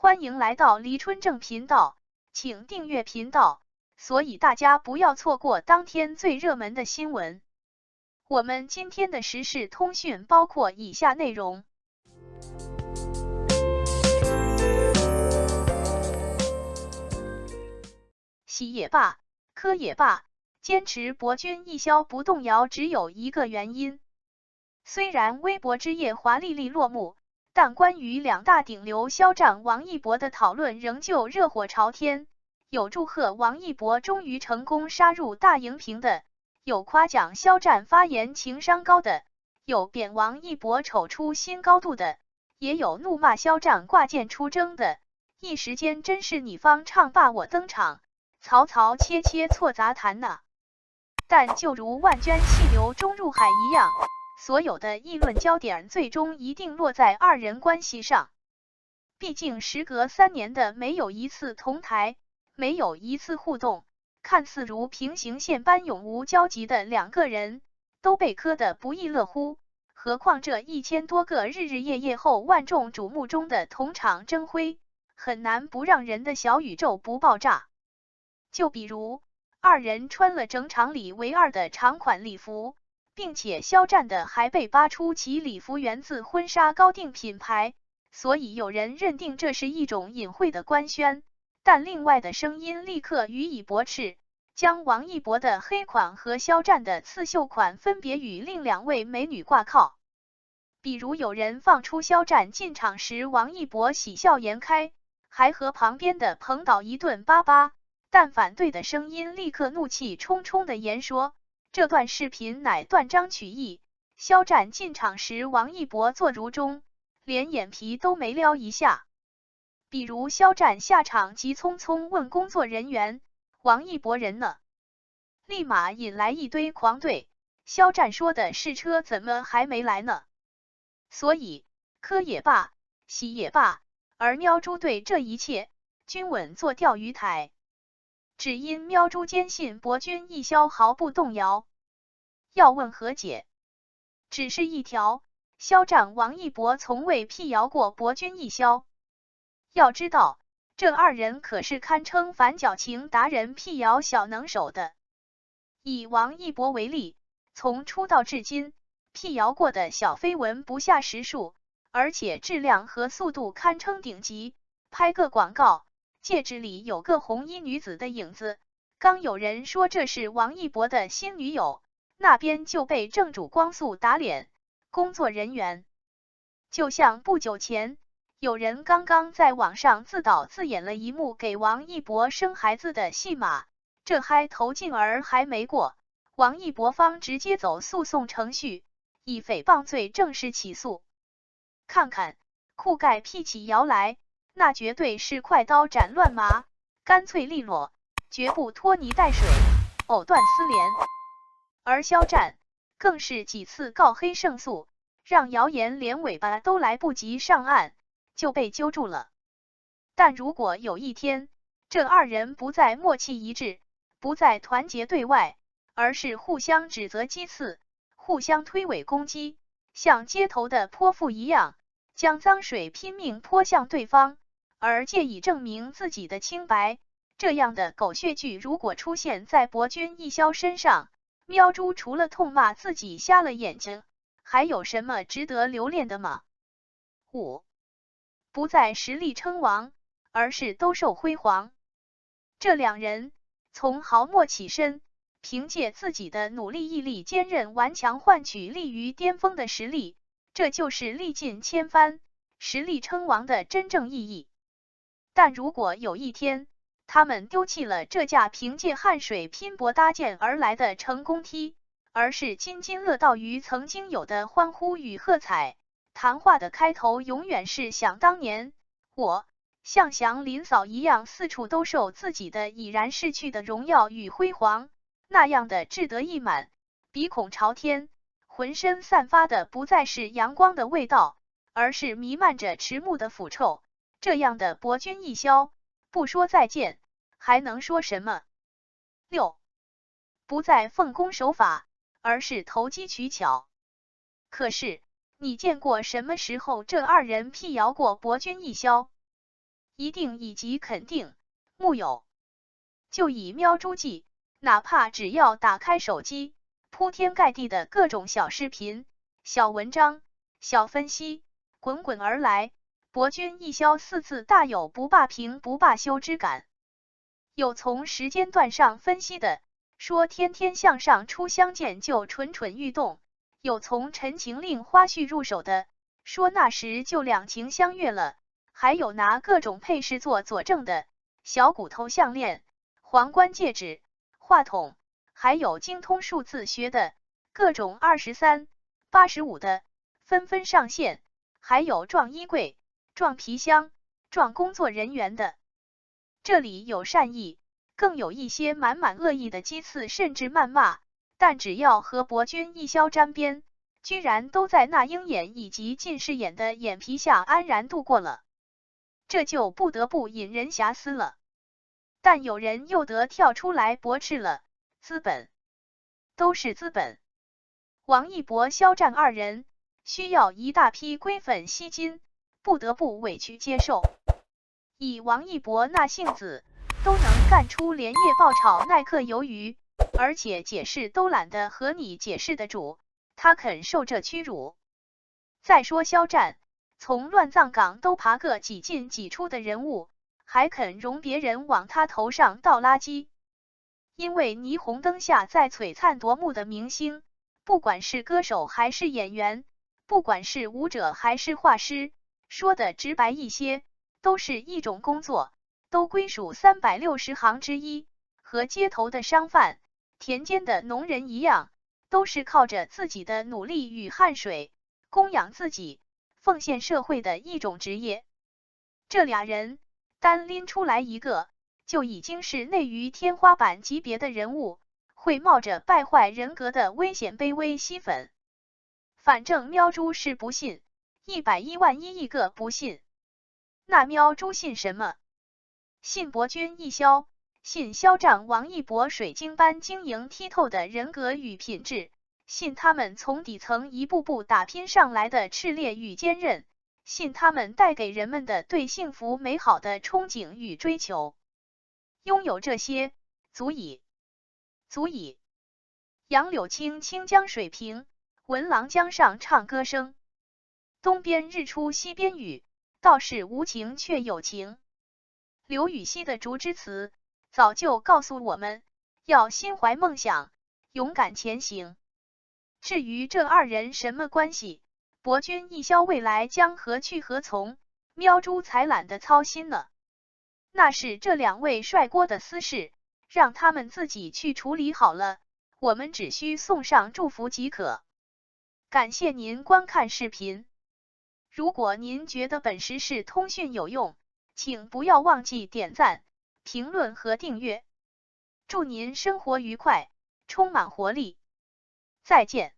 欢迎来到黎春正频道，请订阅频道，所以大家不要错过当天最热门的新闻。我们今天的时事通讯包括以下内容：喜也罢，科也罢，坚持博君一肖不动摇只有一个原因。虽然微博之夜华丽丽落幕，但关于两大顶流肖战、王一博的讨论仍旧热火朝天，有祝贺王一博终于成功杀入大荧屏的，有夸奖肖战发言情商高的，有贬王一博丑出新高度的，也有怒骂肖战挂剑出征的，一时间真是你方唱罢我登场，曹操切切错杂谈呐。但就如万涓细流终入海一样，所有的议论焦点最终一定落在二人关系上。毕竟时隔3年的没有一次同台，没有一次互动，看似如平行线般永无交集的两个人，都被磕得不亦乐乎。何况这1000多个日日夜夜后万众瞩目中的同场争辉，很难不让人的小宇宙不爆炸。就比如二人穿了整场里唯二的长款礼服，并且肖战的还被扒出其礼服源自婚纱高定品牌，所以有人认定这是一种隐晦的官宣，但另外的声音立刻予以驳斥，将王一博的黑款和肖战的刺绣款分别与另2位美女挂靠。比如有人放出肖战进场时王一博喜笑颜开，还和旁边的彭导一顿巴巴，但反对的声音立刻怒气冲冲的言说，这段视频乃断章取义，肖战进场时王一博坐如钟，连眼皮都没撩一下。比如肖战下场急匆匆问工作人员，王一博人呢？立马引来一堆狂怼，肖战说的是车怎么还没来呢？所以磕也罢，喜也罢，而喵猪对这一切均稳坐钓鱼台，只因喵猪坚信博君一肖毫不动摇。要问何解？只是一条，肖战王一博从未辟谣过博君一肖。要知道，这二人可是堪称反矫情达人、辟谣小能手的。以王一博为例，从出道至今，辟谣过的小绯闻不下10数，而且质量和速度堪称顶级。拍个广告，戒指里有个红衣女子的影子，刚有人说这是王一博的新女友，那边就被正主光速打脸。工作人员就像不久前有人刚刚在网上自导自演了一幕给王一博生孩子的戏码，这嗨头劲儿还没过，王一博方直接走诉讼程序，以诽谤罪正式起诉。看看酷盖辟起谣来，那绝对是快刀斩乱麻，干脆利落，绝不拖泥带水，藕断丝连。而肖战更是几次告黑胜诉，让谣言连尾巴都来不及上岸就被揪住了。但如果有一天，这二人不再默契一致，不再团结对外，而是互相指责讥刺，互相推诿攻击，像街头的泼妇一样，将脏水拼命泼向对方，而借以证明自己的清白，这样的狗血剧如果出现在博君一肖身上，喵猪除了痛骂自己瞎了眼睛，还有什么值得留恋的吗？5. 不再实力称王，而是兜售辉煌。这两人从毫末起身，凭借自己的努力、毅力、坚韧、顽强换取立于巅峰的实力，这就是历尽千帆，实力称王的真正意义。但如果有一天，他们丢弃了这架凭借汗水拼搏搭建而来的成功梯，而是津津乐道于曾经有的欢呼与喝彩，谈话的开头永远是想当年我像祥林嫂一样四处兜售自己的已然逝去的荣耀与辉煌，那样的志得意满，鼻孔朝天，浑身散发的不再是阳光的味道，而是弥漫着迟暮的腐臭，这样的博君一肖，不说再见，还能说什么？6. 不再奉公守法，而是投机取巧。可是，你见过什么时候这二人辟谣过博君一肖？一定以及肯定。木有。就以喵猪记，哪怕只要打开手机，铺天盖地的各种小视频、小文章、小分析滚滚而来，博君一笑四字大有不罢平不罢休之感。有从时间段上分析的，说天天向上初相见就蠢蠢欲动；有从陈情令花絮入手的，说那时就两情相悦了；还有拿各种配饰做佐证的，小骨头项链、皇冠戒指、话筒，还有精通数字学的，各种23、85的纷纷上线，还有撞衣柜、撞皮箱、撞工作人员的。这里有善意，更有一些满满恶意的讥刺甚至谩骂，但只要和博君一笑沾边，居然都在那鹰眼以及近视眼的眼皮下安然度过了，这就不得不引人遐思了。但有人又得跳出来驳斥了，资本都是资本，王一博、肖战二人需要一大批龟粉吸金，不得不委屈接受。以王一博那性子，都能干出连夜爆炒耐克鱿鱼，而且解释都懒得和你解释的主，他肯受这屈辱。再说肖战，从乱葬岗都爬个几进几出的人物，还肯容别人往他头上倒垃圾。因为霓虹灯下再璀璨夺目的明星，不管是歌手还是演员，不管是舞者还是画师，说的直白一些，都是一种工作，都归属360行之一，和街头的商贩、田间的农人一样，都是靠着自己的努力与汗水，供养自己，奉献社会的一种职业。这俩人单拎出来一个，就已经是内娱天花板级别的人物，会冒着败坏人格的危险卑微吸粉。反正喵猪是不信，110万亿个不信。那喵猪信什么？信博君一笑，信肖战、王一博水晶般晶莹剔透的人格与品质，信他们从底层一步步打拼上来的炽烈与坚韧，信他们带给人们的对幸福美好的憧憬与追求。拥有这些，足以。杨柳青，清江水平，闻郎江上唱歌声。东边日出西边雨，道是无情却有情。刘禹锡的竹枝词早就告诉我们，要心怀梦想，勇敢前行。至于这二人什么关系，博君一笑未来将何去何从，喵猪才懒得操心呢。那是这两位帅锅的私事，让他们自己去处理好了，我们只需送上祝福即可。感谢您观看视频。如果您觉得本时事通讯有用，请不要忘记点赞、评论和订阅。祝您生活愉快，充满活力。再见。